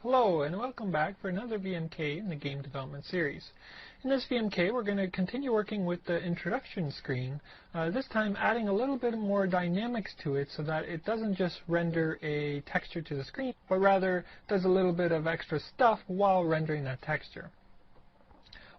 Hello and welcome back for another VMK in the game development series. In this VMK we're going to continue working with the introduction screen, this time adding a little bit more dynamics to it so that it doesn't just render a texture to the screen, but rather does a little bit of extra stuff while rendering that texture.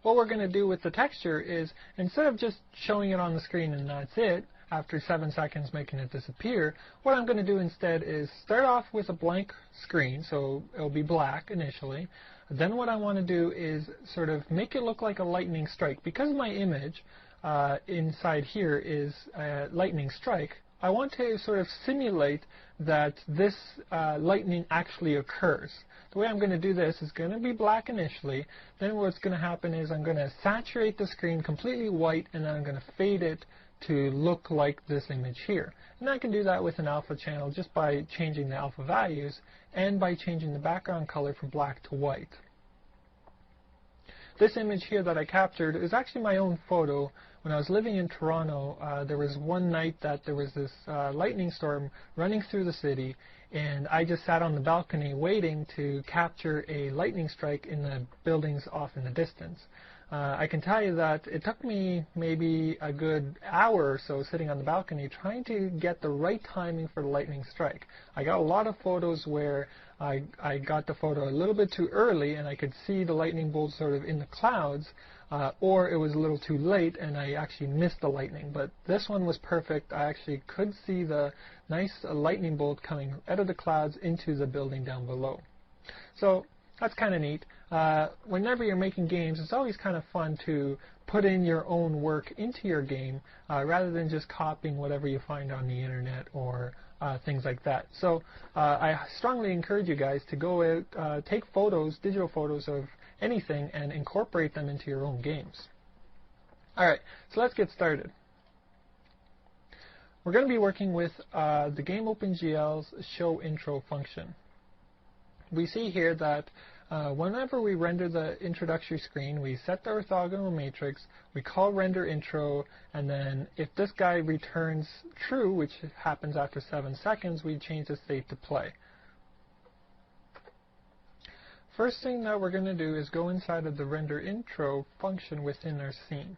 What we're going to do with the texture is, instead of just showing it on the screen and that's it, after 7 seconds making it disappear, what I'm going to do instead is start off with a blank screen, so it'll be black initially. Then what I want to do is sort of make it look like a lightning strike. Because my image inside here is a lightning strike, I want to sort of simulate that this lightning actually occurs. The way I'm going to do this is going to be black initially. Then what's going to happen is I'm going to saturate the screen completely white, and then I'm going to fade it to look like this image here. And I can do that with an alpha channel just by changing the alpha values and by changing the background color from black to white. This image here that I captured is actually my own photo. When I was living in Toronto, there was one night that there was this lightning storm running through the city, and I just sat on the balcony waiting to capture a lightning strike in the buildings off in the distance. I can tell you that it took me maybe a good hour or so sitting on the balcony trying to get the right timing for the lightning strike. I got a lot of photos where I got the photo a little bit too early and I could see the lightning bolt sort of in the clouds, or it was a little too late and I actually missed the lightning. But this one was perfect. I actually could see the nice lightning bolt coming out of the clouds into the building down below. So that's kind of neat. Whenever you're making games, it's always kind of fun to put in your own work into your game rather than just copying whatever you find on the internet or things like that. So I strongly encourage you guys to go out, take photos, digital photos of anything, and incorporate them into your own games. Alright, so let's get started. We're going to be working with the game OpenGL's ShowIntro function. We see here that whenever we render the introductory screen, we set the orthogonal matrix, we call render intro, and then if this guy returns true, which happens after 7 seconds, we change the state to play. First thing that we're going to do is go inside of the render intro function within our scene.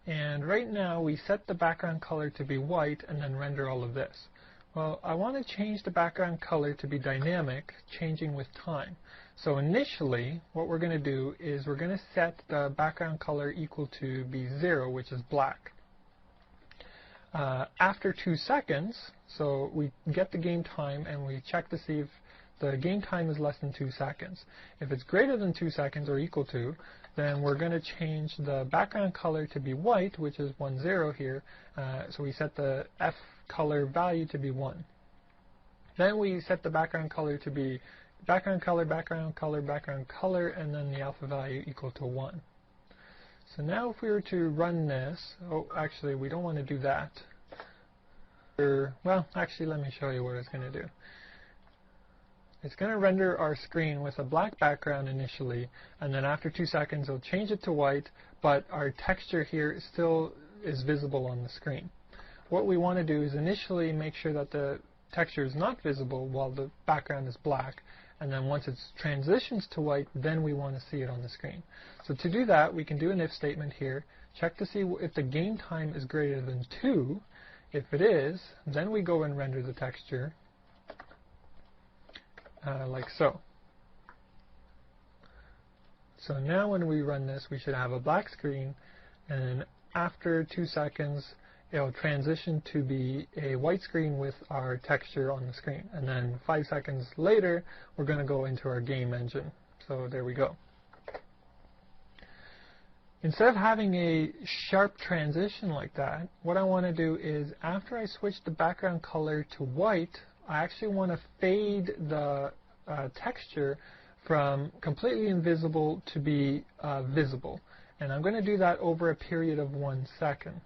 And right now we set the background color to be white and then render all of this. Well, I want to change the background color to be dynamic, changing with time. So initially, what we're going to do is we're going to set the background color equal to be 0, which is black. After 2 seconds, so we get the game time and we check to see if the game time is less than 2 seconds. If it's greater than 2 seconds or equal to, then we're going to change the background color to be white, which is 10 here. So we set the F color value to be 1. Then we set the background color to be background color, background color, background color, and then the alpha value equal to 1. So now if we were to run this, oh, actually we don't want to do that. Well, actually let me show you what it's going to do. It's going to render our screen with a black background initially, and then after 2 seconds it'll change it to white, but our texture here still is visible on the screen. What we want to do is initially make sure that the texture is not visible while the background is black, and then once it transitions to white, then we want to see it on the screen. So to do that, we can do an if statement here, check to see if the game time is greater than 2. If it is, then we go and render the texture like so. So now when we run this, we should have a black screen, and after 2 seconds it'll transition to be a white screen with our texture on the screen. And then 5 seconds later, we're going to go into our game engine. So there we go. Instead of having a sharp transition like that, what I want to do is, after I switch the background color to white, I actually want to fade the texture from completely invisible to be visible. And I'm going to do that over a period of 1 second.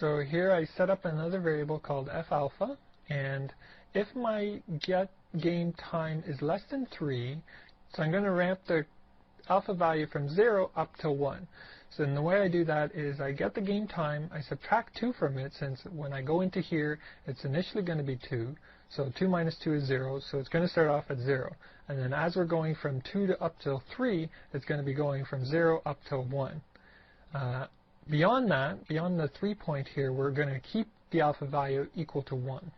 So here I set up another variable called falpha, and if my get game time is less than 3, so I'm going to ramp the alpha value from 0 up to 1. So then the way I do that is I get the game time, I subtract 2 from it, since when I go into here it's initially going to be 2. So 2 minus 2 is 0, so it's going to start off at 0. And then as we're going from 2 to up till 3, it's going to be going from 0 up till 1. Beyond that, beyond the 3 point here, we're going to keep the alpha value equal to 1.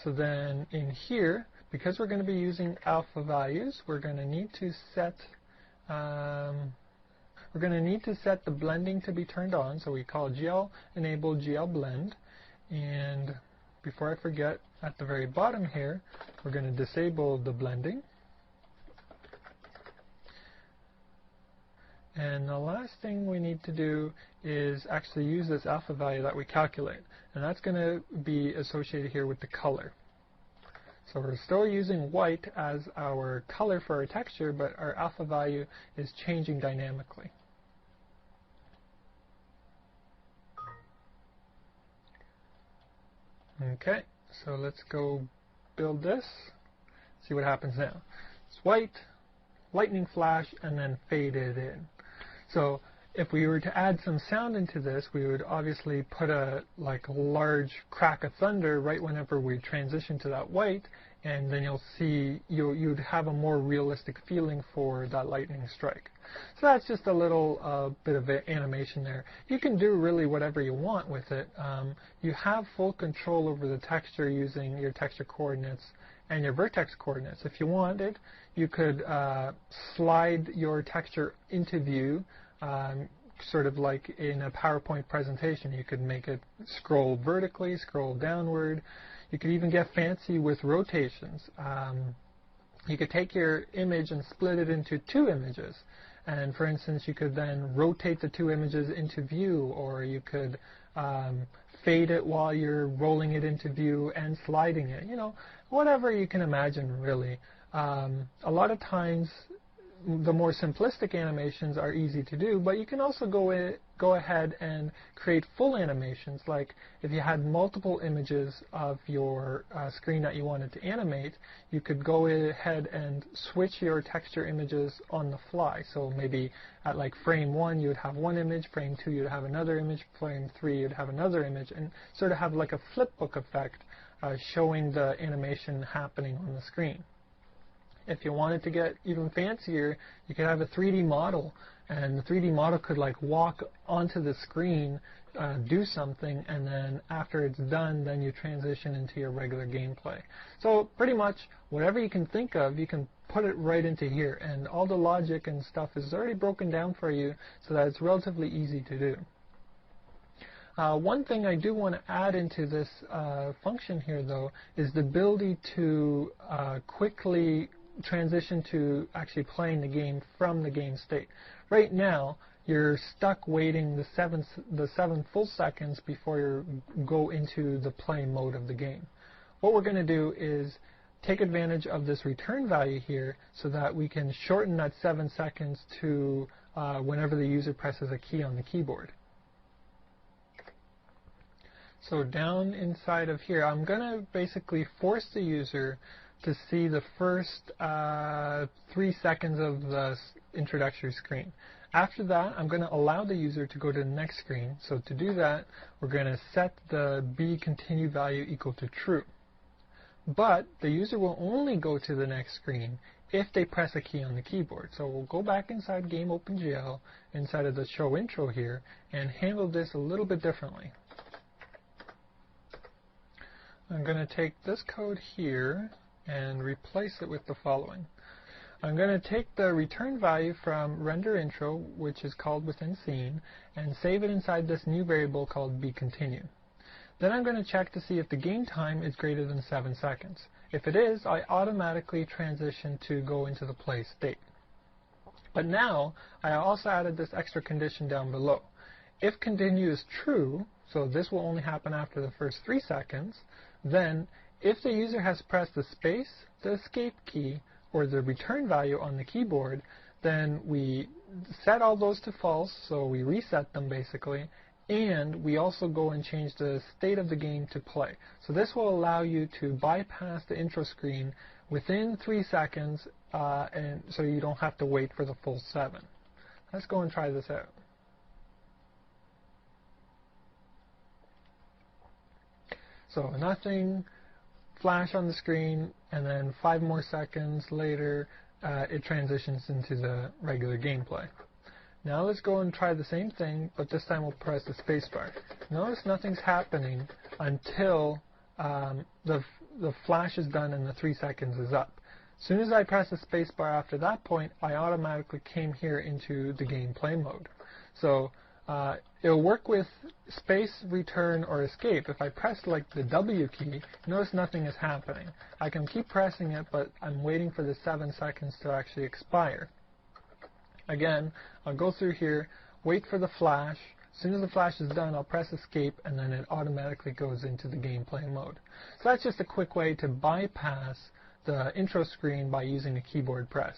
So then in here, because we're going to be using alpha values, we're going to need to set the blending to be turned on. So we call GL enable GL blend. And before I forget, at the very bottom here, we're going to disable the blending. And the last thing we need to do is actually use this alpha value that we calculate. And that's going to be associated here with the color. So we're still using white as our color for our texture, but our alpha value is changing dynamically. Okay, so let's go build this, see what happens now. It's white, lightning flash, and then fade it in. So if we were to add some sound into this, we would obviously put a large crack of thunder right whenever we transition to that white, and then you'll see you'd have a more realistic feeling for that lightning strike. So that's just a little bit of animation there. You can do really whatever you want with it. You have full control over the texture using your texture coordinates and your vertex coordinates. If you wanted, you could slide your texture into view, sort of like in a PowerPoint presentation. You could make it scroll vertically, scroll downward. You could even get fancy with rotations. You could take your image and split it into 2 images. And for instance, you could then rotate the 2 images into view, or you could fade it while you're rolling it into view and sliding it. You know, whatever you can imagine, really. A lot of times, the more simplistic animations are easy to do, but you can also go ahead and create full animations. Like if you had multiple images of your screen that you wanted to animate, you could go ahead and switch your texture images on the fly. So maybe at like frame 1 you would have one image, frame 2 you'd have another image, frame 3 you'd have another image, and sort of have like a flipbook effect showing the animation happening on the screen. If you wanted to get even fancier, you could have a 3D model, and the 3D model could like walk onto the screen, do something, and then after it's done, then you transition into your regular gameplay. So pretty much whatever you can think of, you can put it right into here, and all the logic and stuff is already broken down for you so that it's relatively easy to do. One thing I do want to add into this function here, though, is the ability to quickly transition to actually playing the game from the game state. Right now, you're stuck waiting the 7 full seconds before you go into the play mode of the game. What we're going to do is take advantage of this return value here so that we can shorten that 7 seconds to whenever the user presses a key on the keyboard. So down inside of here, I'm going to basically force the user to see the first 3 seconds of the introductory screen. After that, I'm going to allow the user to go to the next screen. So to do that, we're going to set the bContinue value equal to true. But the user will only go to the next screen if they press a key on the keyboard. So we'll go back inside Game OpenGL, inside of the ShowIntro here, and handle this a little bit differently. I'm going to take this code here and replace it with the following. I'm going to take the return value from render intro, which is called within scene, and save it inside this new variable called bContinue. Then I'm going to check to see if the game time is greater than 7 seconds. If it is, I automatically transition to go into the play state. But now, I also added this extra condition down below. If continue is true, so this will only happen after the first 3 seconds, then if the user has pressed the space, the escape key, or the return value on the keyboard, then we set all those to false, so we reset them basically, and we also go and change the state of the game to play. So this will allow you to bypass the intro screen within 3 seconds, and so you don't have to wait for the full 7. Let's go and try this out. So nothing flash on the screen, and then 5 more seconds later it transitions into the regular gameplay. Now let's go and try the same thing, but this time we'll press the spacebar. Notice nothing's happening until the flash is done and the 3 seconds is up. As soon as I press the spacebar after that point, I automatically came here into the gameplay mode. So it'll work with space, return, or escape. If I press like the W key, notice nothing is happening. I can keep pressing it, but I'm waiting for the 7 seconds to actually expire. Again, I'll go through here, wait for the flash. As soon as the flash is done, I'll press escape, and then it automatically goes into the gameplay mode. So that's just a quick way to bypass the intro screen by using a keyboard press.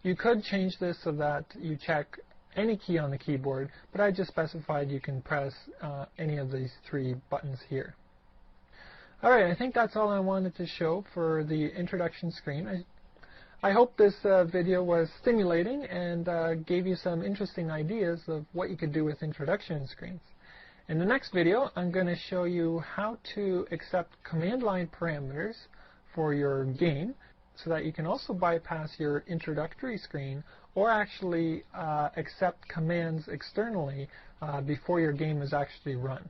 You could change this so that you check any key on the keyboard, but I just specified you can press any of these 3 buttons here. Alright, I think that's all I wanted to show for the introduction screen. I hope this video was stimulating and gave you some interesting ideas of what you could do with introduction screens. In the next video, I'm going to show you how to accept command line parameters for your game so that you can also bypass your introductory screen or actually accept commands externally before your game is actually run.